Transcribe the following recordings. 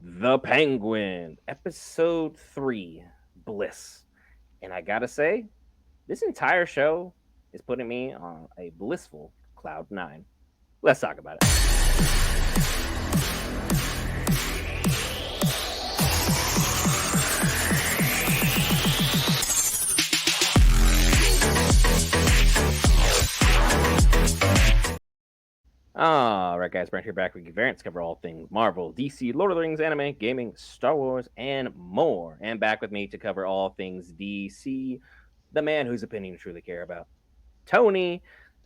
The Penguin, episode 3, Bliss. And I gotta say, this entire show is putting me on a blissful cloud nine. Let's talk about it. All right, guys, Brent here back with Geek Variants, cover all things Marvel, DC, Lord of the Rings, anime, gaming, Star Wars, and more. And back with me to cover all things DC, the man whose opinion you truly care about, Tony.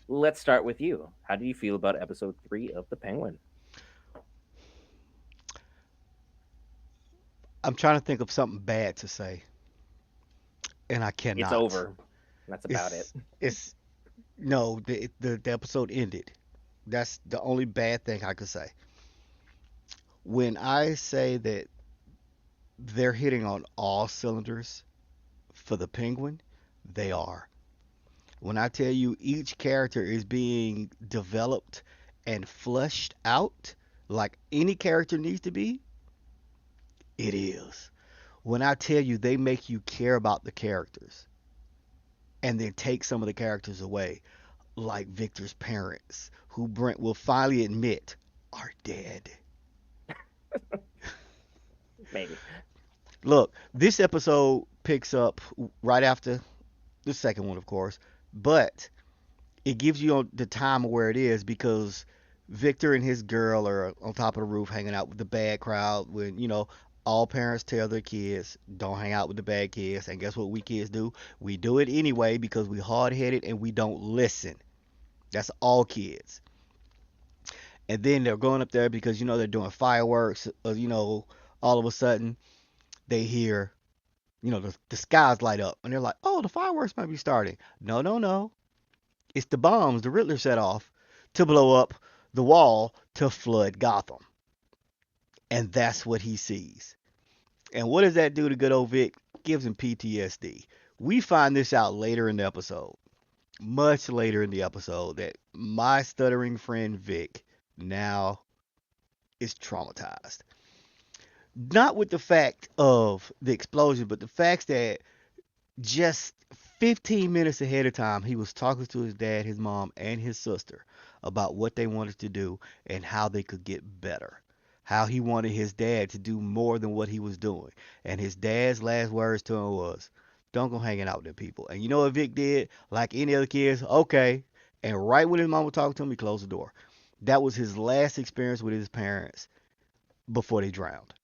Let's start with you. How do you feel about episode 3 of The Penguin? I'm trying to think of something bad to say, and I It's cannot. over. That's about it. It's it's no, the episode ended. That's the only bad thing I could say. When I say that they're hitting on all cylinders for the Penguin, they are. When I tell you each character is being developed and fleshed out like any character needs to be, it is. When I tell you they make you care about the characters and then take some of the characters away, like Victor's parents, who Brent will finally admit are dead. Maybe. Look, this episode picks up right after the second one, of course, but it gives you the time of where it is because Victor and his girl are on top of the roof hanging out with the bad crowd when, all parents tell their kids don't hang out with the bad kids. And guess what we kids do? We do it anyway because we hard headed and we don't listen. That's all kids. And then they're going up there because they're doing fireworks. All of a sudden they hear the skies light up, and they're like, "Oh, the fireworks might be starting." No, no, no. It's the bombs the Riddler set off to blow up the wall to flood Gotham, and that's what he sees. And what does that do to good old Vic? Gives him PTSD. We find this out later in the episode, much later in the episode, that my stuttering friend Vic now is traumatized. Not with the fact of the explosion, but the fact that just 15 minutes ahead of time, he was talking to his dad, his mom, and his sister about what they wanted to do and how they could get better. How he wanted his dad to do more than what he was doing. And his dad's last words to him was, "Don't go hanging out with them people." And you know what Vic did? Like any other kids, okay. And right when his mom was talking to him, he closed the door. That was his last experience with his parents before they drowned.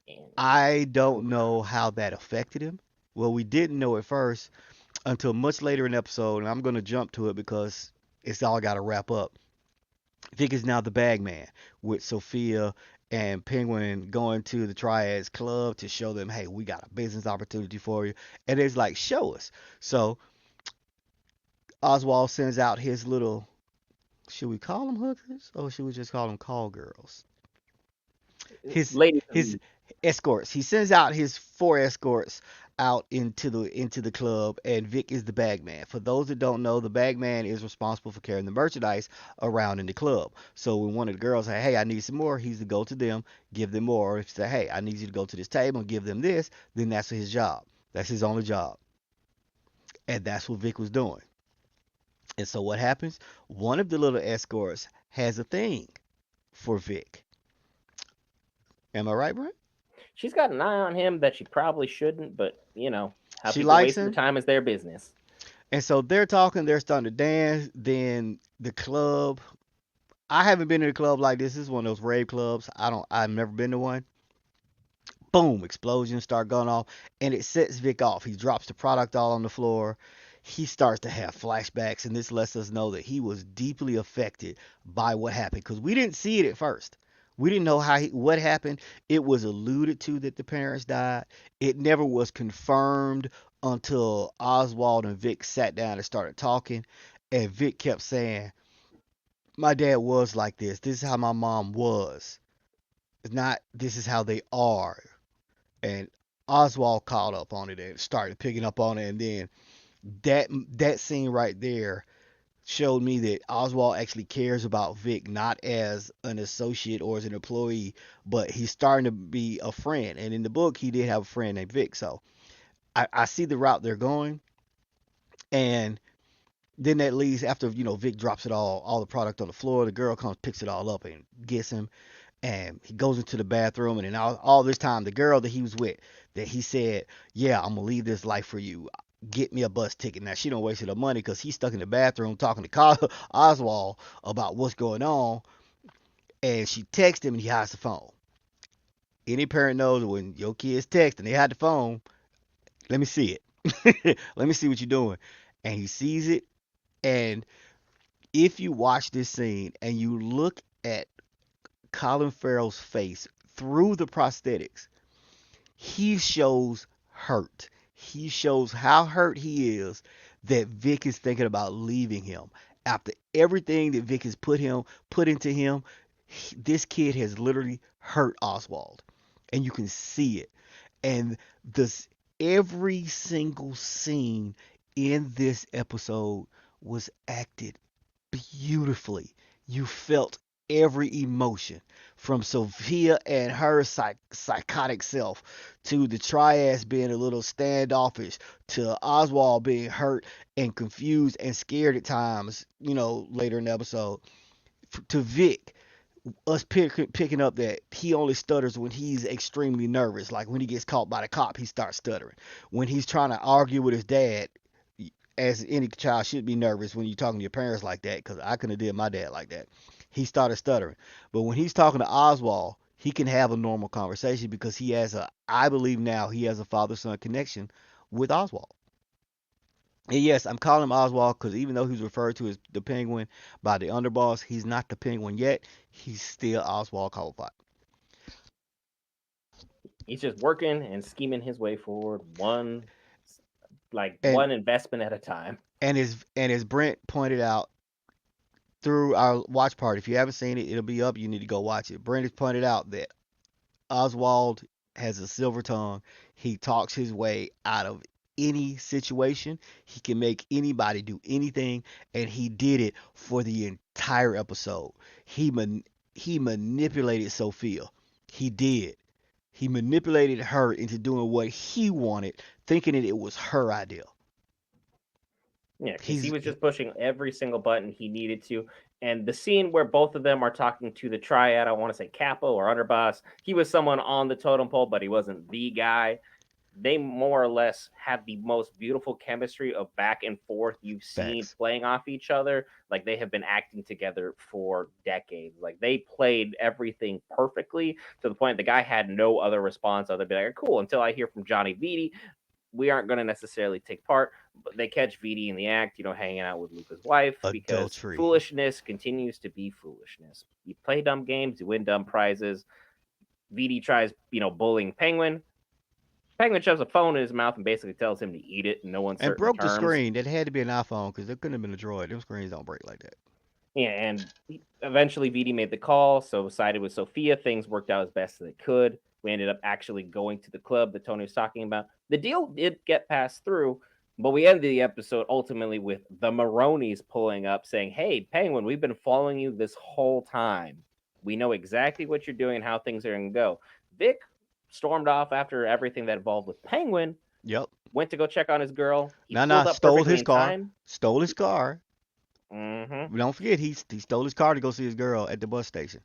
And I don't oof. know how that affected him. Well, we didn't know at first until much later in the episode, and I'm going to jump to it because it's all got to wrap up. Vic is now the bag man with Sophia and Penguin going to the Triads Club to show them, hey, we got a business opportunity for you. And it's like, show us. So Oswald sends out his little, should we call them hookers or should we just call them call girls? his Ladies his and escorts. He sends out his four escorts out into the club, and Vic is the bag man. For those that don't know, the bag man is responsible for carrying the merchandise around in the club. So when one of the girls say, "Hey, I need some more," he's to go to them, give them more. Or if they say, "Hey, I need you to go to this table and give them this," then that's his job. That's his only job, and that's what Vic was doing. And so what happens? One of the little escorts has a thing for Vic. Am I right, Brent? she's got an eye on him that she probably shouldn't, but how She people likes waste their him. time is their business. And so they're talking, they're starting to dance. Then the club, I haven't been to a club like this. This is one of those rave clubs. I've never been to one. Boom, explosions start going off, and it sets Vic off. He drops the product all on the floor. He starts to have flashbacks, and this lets us know that he was deeply affected by what happened because we didn't see it at first. We didn't know what happened. It was alluded to that the parents died. It never was confirmed until Oswald and Vic sat down and started talking. And Vic kept saying, "My dad was like this. This is how my mom was. It's not, this is how they are." And Oswald caught up on it and started picking up on it. And then that that scene right there showed me that Oswald actually cares about Vic not as an associate or as an employee, but he's starting to be a friend. And in the book, he did have a friend named Vic. So I see the route they're going, and then that leads after Vic drops it all the product on the floor. The girl comes, picks it all up, and gets him. And he goes into the bathroom, and then all this time, the girl that he was with, that he said, "Yeah, I'm gonna leave this life for you. Get me a bus ticket." Now she don't waste her money because he's stuck in the bathroom talking to Oswald about what's going on, and she texts him, and he hides the phone. Any parent knows when your kids text and they hide the phone. Let me see it. Let me see what you're doing. And he sees it, and if you watch this scene and you look at Colin Farrell's face through the prosthetics, he shows hurt. He shows how hurt he is that Vic is thinking about leaving him. After everything that Vic has put into him, this kid has literally hurt Oswald. And you can see it. And this every single scene in this episode was acted beautifully. You felt every emotion from Sophia and her psychotic self to the triads being a little standoffish to Oswald being hurt and confused and scared at times, later in the episode, to Vic, us picking up that he only stutters when he's extremely nervous. Like when he gets caught by the cop, he starts stuttering. When he's trying to argue with his dad, as any child should be nervous when you're talking to your parents like that, because I couldn't have did my dad like that. He started stuttering. But when he's talking to Oswald, he can have a normal conversation because I believe now he has a father-son connection with Oswald. And yes, I'm calling him Oswald because even though he's referred to as the Penguin by the underboss, he's not the Penguin yet. He's still Oswald Cobblepot. He's just working and scheming his way forward, And one investment at a time. as Brent pointed out through our watch party, if you haven't seen it, it'll be up. You need to go watch it. Brent has pointed out that Oswald has a silver tongue. He talks his way out of any situation. He can make anybody do anything, and he did it for the entire episode. He man, he manipulated Sophia. He did. He manipulated her into doing what he wanted, thinking that it was her idea. Yeah, because he He's was just pushing every single button he needed to. And the scene where both of them are talking to the triad, I want to say capo or underboss, he was someone on the totem pole, but he wasn't the guy. They more or less have the most beautiful chemistry of back and forth you've seen facts. playing off each other. Like they have been acting together for decades. Like they played everything perfectly to the point the guy had no other response other than like, cool, until I hear from Johnny Vitti. We aren't going to necessarily take part, but they catch Vitti in the act, hanging out with Luca's wife because Adultery. foolishness continues to be foolishness. You play dumb games, you win dumb prizes. Vitti tries, bullying Penguin. Penguin shoves a phone in his mouth and basically tells him to eat it in no And uncertain broke the terms. screen. That had to be an iPhone because it couldn't have been a Droid. Them screens don't break like that. Yeah, and eventually Vitti made the call, so sided with Sophia. Things worked out as best as they could. We ended up actually going to the club that Tony was talking about. The deal did get passed through, but we ended the episode ultimately with the Maronis pulling up saying, "Hey, Penguin, we've been following you this whole time. We know exactly what you're doing and how things are going to go." Vic stormed off after everything that involved with Penguin, Yep. went to go check on his girl. He Nah, nah. pulled up Stole perfectly his in car. time. Stole his car. Mm-hmm. Don't forget, he stole his car to go see his girl at the bus station.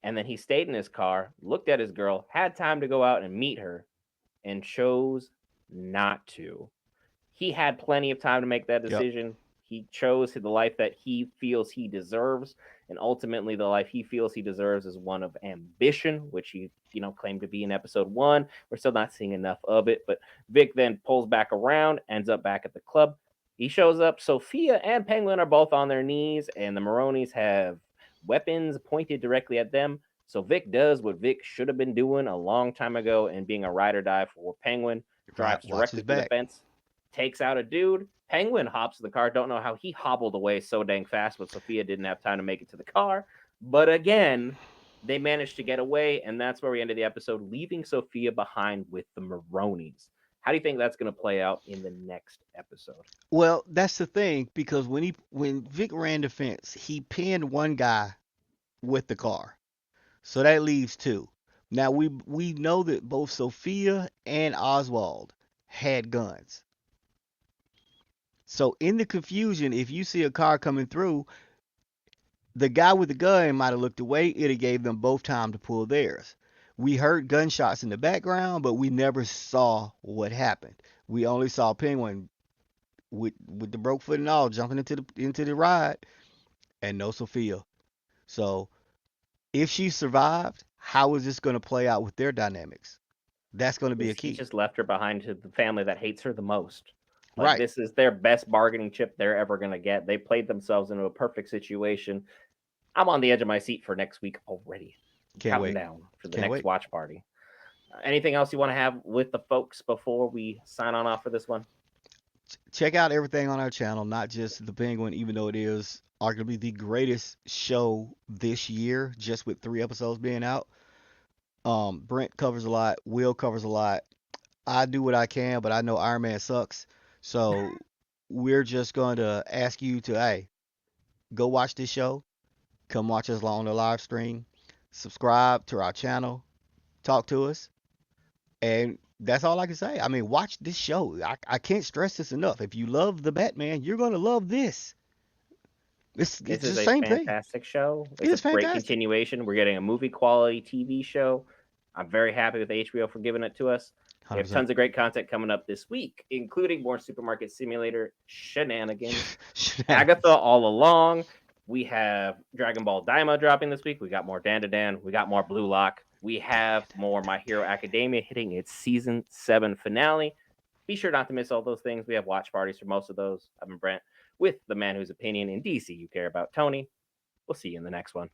And then he stayed in his car, looked at his girl, had time to go out and meet her, and chose not to. He had plenty of time to make that Yep. decision. He chose the life that he feels he deserves, and ultimately, the life he feels he deserves is one of ambition, which he, claimed to be in episode one. We're still not seeing enough of it, but Vic then pulls back around, ends up back at the club. He shows up. Sophia and Penguin are both on their knees, and the Maronis have weapons pointed directly at them. So Vic does what Vic should have been doing a long time ago and being a ride or die for Penguin, Right. drives Watch directly his through the back. fence, takes out a dude. Penguin hops in the car. Don't know how he hobbled away so dang fast, but Sophia didn't have time to make it to the car. But again, they managed to get away, and that's where we ended the episode, leaving Sophia behind with the Maronis. How do you think that's going to play out in the next episode? Well, that's the thing because when Vic ran the fence, he pinned one guy with the car, so that leaves two. Now we know that both Sophia and Oswald had guns. So in the confusion, if you see a car coming through, the guy with the gun might have looked away. It have gave them both time to pull theirs. We heard gunshots in the background, but we never saw what happened. We only saw Penguin with the broke foot and all jumping into the ride, and no Sophia. So if she survived, how is this going to play out with their dynamics? That's going to be a Because he key. just left her behind to the family that hates her the most. Like, Right. this is their best bargaining chip they're ever going to get. They played themselves into a perfect situation. I'm on the edge of my seat for next week already. Can't Counting wait. down for the Can't next wait. watch party. Anything else you want to have with the folks before we sign on off for this one? Check out everything on our channel, not just The Penguin, even though it is arguably the greatest show this year, just with 3 episodes being out. Brent covers a lot. Will covers a lot. I do what I can, but I know Iron Man sucks. So we're just going to ask you to, hey, go watch this show. Come watch us on the live stream. Subscribe to our channel. Talk to us. And that's all I can say. I mean, watch this show. I can't stress this enough. If you love the Batman, you're going to love this. It's This the is a same thing. fantastic show. It It's a is great fantastic. continuation. We're getting a movie quality TV show. I'm very happy with HBO for giving it to us. We have 100%. tons of great content coming up this week, including more Supermarket Simulator shenanigans. Agatha Shenanigans. all along. We have Dragon Ball Daima dropping this week. We got more Dan to Dan. We got more Blue Lock. We have more My Hero Academia hitting its season 7 finale. Be sure not to miss all those things. We have watch parties for most of those. I've been Brent with the man whose opinion in DC you care about, Tony. We'll see you in the next one.